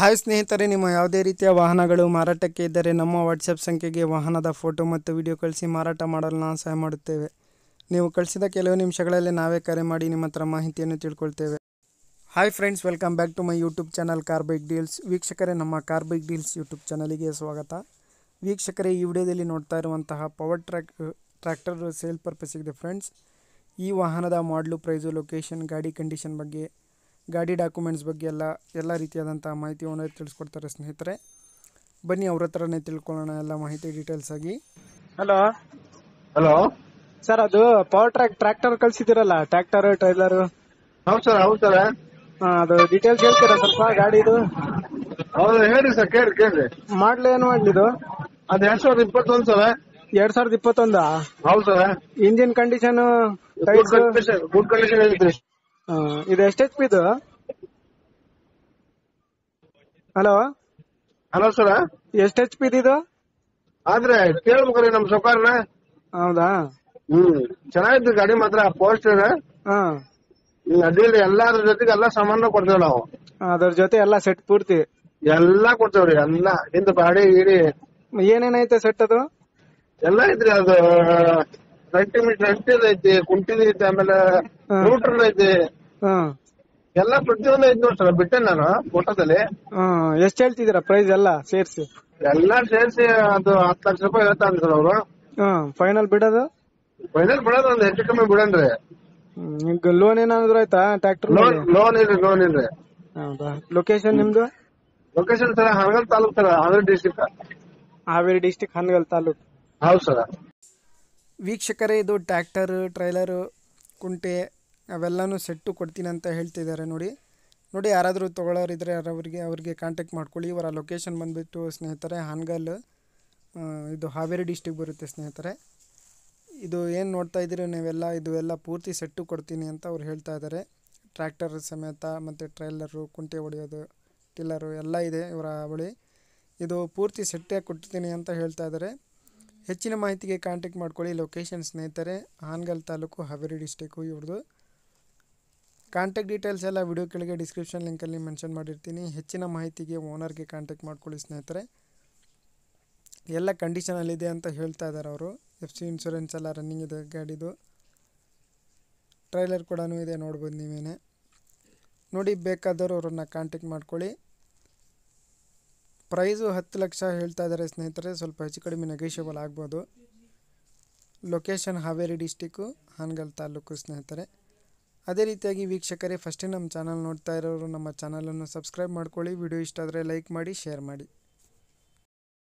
Hi ಸ್ನೇಹಿತರೆ, ನಿಮ್ಮ ಯಾವುದೇ ರೀತಿಯ ವಾಹನಗಳು ಮಾರಾಟಕ್ಕೆ ಇದ್ದರೆ ನಮ್ಮ ವಾಟ್ಸಪ್ ಸಂಖ್ಯೆಗೆ ವಾಹನದ ಫೋಟೋ ಮತ್ತು ವಿಡಿಯೋ ಕಳಿಸಿ ಮಾರಾಟ ಮಾಡಲು ನಾವು ಸಹಾಯ ಮಾಡುತ್ತೇವೆ. ನೀವು ಕಳಿಸಿದ ಕೆಲವು ನಿಮಿಷಗಳಲ್ಲಿ ನಾವೇ ಕರೆ ಮಾಡಿ ನಿಮ್ಮ ಹತ್ರ ಮಾಹಿತಿಯನ್ನು ತಿಳ್ಕೊಳ್ತೇವೆ. Hi friends, welcome back to my YouTube channel car bike deals. ವೀಕ್ಷಕರೇ, ನಮ್ಮ ಕಾರ್ ಬೈಕ್ ಡೀಲ್ಸ್ ಯೂಟ್ಯೂಬ್ ಚಾನಲಿಗೆ ಸ್ವಾಗತ. ವೀಕ್ಷಕರೇ, ಈ ವಿಡಿಯೋದಲ್ಲಿ ನೋಡ್ತಾ ಇರುವಂತಹ ಪವರ್ ಟ್ರ್ಯಾಕ್ಟರ್ ಸೇಲ್ ಪರ್ಪಸ್ ಇದೆ ಫ್ರೆಂಡ್ಸ್. ಈ ವಾಹನದ ಮಾಡಲು, ಪ್ರೈಸು, ಲೊಕೇಶನ್, ಗಾಡಿ ಕಂಡೀಷನ್ ಬಗ್ಗೆ, ಗಾಡಿ ಡಾಕ್ಯುಮೆಂಟ್ಸ್ ಬಗ್ಗೆ ಎಲ್ಲ ರೀತಿಯಾದಂಥ ಮಾಹಿತಿ ಓನರ್ ತಿಳಿಸ್ಕೊಡ್ತಾರೆ ಸ್ನೇಹಿತರೆ. ಬನ್ನಿ ಅವ್ರ ಹತ್ರನೇ ತಿಳ್ಕೊಳ್ಳೋಣ ಎಲ್ಲ ಮಾಹಿತಿ ಡೀಟೇಲ್ಸ್ ಆಗಿ. ಹಲೋ ಸರ್, ಅದು ಪವರ್ ಟ್ರ್ಯಾಕ್ಟರ್ ಕಳ್ಸಿದಿರಲ್ಲ, ಟ್ರ್ಯಾಕ್ಟರ್ ಟ್ರೈಲರ್. ಹೌದು ಸರ್. ಅದು ಡೀಟೇಲ್ಸ್ ಹೇಳ್ತೀರಾ ಸ್ವಲ್ಪ ಗಾಡಿದು? ಹೌದು, ಹೇಳಿ ಸರ್, ಕೇಳ್ರಿ. ಮಾಡ್ಲು ಏನು ಮಾಡ್ಲಿದು? ಅದು 2021 ಸರ್. 2021? ಹೌದು sir. Engine condition, good condition ಐತ್ರಿ. ಇದು ಎಷ್ಟು HP ಇದು? ಹಲೋ ಸರ್, ಎಷ್ಟು HP ಇದು? ಆದ್ರೆ ಕೇಳ್ಬೇಕ್ರಿ ನಮ್ ಸೌಕಾರನ. ಹೌದಾ? ಚೆನ್ನಾಗಿತ್ತು ಗಾಡಿ ಮಾತ್ರ. ಪೋಸ್ಟರ್ ಅದಿಲ್ಲ, ಎಲ್ಲಾದ್ರ ಜೊತೆಗೆ ಎಲ್ಲಾ ಸಾಮಾನು ಕೊಡ್ತೇವೆ ನಾವು. ಅದ್ರ ಜೊತೆ ಎಲ್ಲ ಸೆಟ್ ಪೂರ್ತಿ ಎಲ್ಲಾ ಕೊಡ್ತೇವ್ರಿ. ಎಲ್ಲಾ ಇಂದ ಬಾಡಿ ಗಿಡಿ ಏನೇನೈತೆ ಸೆಟ್ ಅದು? ಎಲ್ಲಾ ಐತ್ರಿ. ಅದು 90 ಮೀಟರ್ ಐತಿ, ಕುಂಟಿದ ಐತಿ, ಆಮೇಲೆ ರೂಟರ್ ಐತಿ, ಎಲ್ಲಾ ಪ್ರತಿಯೊಂದು ಐತಿ ನೋಡಿ ಸರ್. ಬಿಟ್ಟೆ ನಾನು ಫೋಟೋದಲ್ಲಿ. ಎಷ್ಟ್ ಹೇಳ್ತಿದ್ದೀರಾ ಪ್ರೈಸ್ ಎಲ್ಲ ಸೇರ್ಸಿ? ಎಲ್ಲಾ ಸೇರಿಸಿ ಅದು 10 ಲಕ್ಷ ರೂಪಾಯಿ ಹೇಳ್ತಾರ ಸರ್ ಅವರು. ಫೈನಲ್ ಬಿಡೋದು? ಫೈನಲ್ ಬಿಡೋದು ಒಂದು ಹೆಚ್ಚು ಕಮ್ಮಿ ಬಿಡನ್ರಿ. ಈಗ ಲೋನ್ ಏನಾದ್ರು ಆಯ್ತಾ ಟ್ರ್ಯಾಕ್ಟರ್? ಲೋನ್ ಇಲ್ರಿ. ಹೌದಾ? ಲೊಕೇಶನ್ ನಿಮ್ದು? Location sir Hangal taluk sir, Haveri district. Haveri district, Hangal taluk. ಹೌದು ಸರ್. ವೀಕ್ಷಕರೇ, ಇದು ಟ್ರ್ಯಾಕ್ಟರ್, ಟ್ರೈಲರ್, ಕುಂಟೆ ಅವೆಲ್ಲನೂ ಸೆಟ್ಟು ಕೊಡ್ತೀನಿ ಅಂತ ಹೇಳ್ತಿದ್ದಾರೆ. ನೋಡಿ, ಯಾರಾದರೂ ತೊಗೊಳ್ಳೋರಿದ್ರೆ ಅವ್ರಿಗೆ ಕಾಂಟ್ಯಾಕ್ಟ್ ಮಾಡ್ಕೊಳ್ಳಿ. ಇವರ ಲೊಕೇಶನ್ ಬಂದುಬಿಟ್ಟು ಸ್ನೇಹಿತರೆ ಹಾನಗಲ್, ಇದು ಹಾವೇರಿ ಡಿಸ್ಟಿಕ್ ಬರುತ್ತೆ ಸ್ನೇಹಿತರೆ. ಇದು ಏನು ನೋಡ್ತಾ ಇದ್ದೀರಿ ನೀವೆಲ್ಲ, ಇದು ಎಲ್ಲ ಪೂರ್ತಿ ಸೆಟ್ಟು ಕೊಡ್ತೀನಿ ಅಂತ ಅವ್ರು ಹೇಳ್ತಾ ಇದ್ದಾರೆ. ಟ್ರ್ಯಾಕ್ಟರ್ ಸಮೇತ ಮತ್ತು ಟ್ರೈಲರು, ಕುಂಟೆ ಹೊಡೆಯೋದು, ಟಿಲ್ಲರು ಎಲ್ಲ ಇದೆ ಇವರ ಬಳಿ. ಇದು ಪೂರ್ತಿ ಸೆಟ್ಟೇ ಕೊಡ್ತೀನಿ ಅಂತ ಹೇಳ್ತಾ ಇದ್ದಾರೆ. ಹೆಚ್ಚಿನ ಮಾಹಿತಿಗೆ ಕಾಂಟ್ಯಾಕ್ಟ್ ಮಾಡ್ಕೊಳ್ಳಿ. ಲೊಕೇಶನ್ ಸ್ನೇಹಿತರೆ ಹಾನಗಲ್ ತಾಲೂಕು, ಹಾವೇರಿ ಡಿಸ್ಟಿಕ್ಕು ಇವ್ರದ್ದು. ಕಾಂಟ್ಯಾಕ್ಟ್ ಡೀಟೇಲ್ಸ್ ಎಲ್ಲ ವಿಡಿಯೋ ಕೆಳಗೆ ಡಿಸ್ಕ್ರಿಪ್ಷನ್ ಲಿಂಕಲ್ಲಿ ಮೆನ್ಷನ್ ಮಾಡಿರ್ತೀನಿ. ಹೆಚ್ಚಿನ ಮಾಹಿತಿಗೆ ಓನರ್ಗೆ ಕಾಂಟ್ಯಾಕ್ಟ್ ಮಾಡ್ಕೊಳ್ಳಿ ಸ್ನೇಹಿತರೆ. ಎಲ್ಲ ಕಂಡೀಷನಲ್ಲಿದೆ ಅಂತ ಹೇಳ್ತಾ ಇದ್ದಾರೆ ಅವರು. FC ಇನ್ಶೂರೆನ್ಸ್ ಎಲ್ಲ ರನ್ನಿಂಗ್ ಇದೆ ಗಾಡಿದು. ಟ್ರೈಲರ್ ಕೂಡ ಇದೆ, ನೋಡ್ಬೋದು ನೀವೇನೆ. ನೋಡಿ, ಬೇಕಾದವರು ಅವರನ್ನು ಕಾಂಟ್ಯಾಕ್ಟ್ ಮಾಡ್ಕೊಳ್ಳಿ. ಪ್ರೈಸು 10 ಲಕ್ಷ ಹೇಳ್ತಾ ಇದ್ದಾರೆ ಸ್ನೇಹಿತರೆ. ಸ್ವಲ್ಪ ಹೆಚ್ಚು ಕಡಿಮೆ ನೆಗೋಷಿಯಬಲ್ ಆಗ್ಬೋದು. ಲೊಕೇಶನ್ ಹಾವೇರಿ ಡಿಸ್ಟಿಕ್ಕು, ಹಾನಗಲ್ ತಾಲೂಕು ಸ್ನೇಹಿತರೆ. ಅದೇ ರೀತಿಯಾಗಿ ವೀಕ್ಷಕರೇ, ಫಸ್ಟೇ ನಮ್ಮ ಚಾನಲ್ ನೋಡ್ತಾ ಇರೋರು ನಮ್ಮ ಚಾನಲನ್ನು ಸಬ್ಸ್ಕ್ರೈಬ್ ಮಾಡ್ಕೊಳ್ಳಿ. ವಿಡಿಯೋ ಇಷ್ಟ ಆದರೆ ಲೈಕ್ ಮಾಡಿ, ಶೇರ್ ಮಾಡಿ.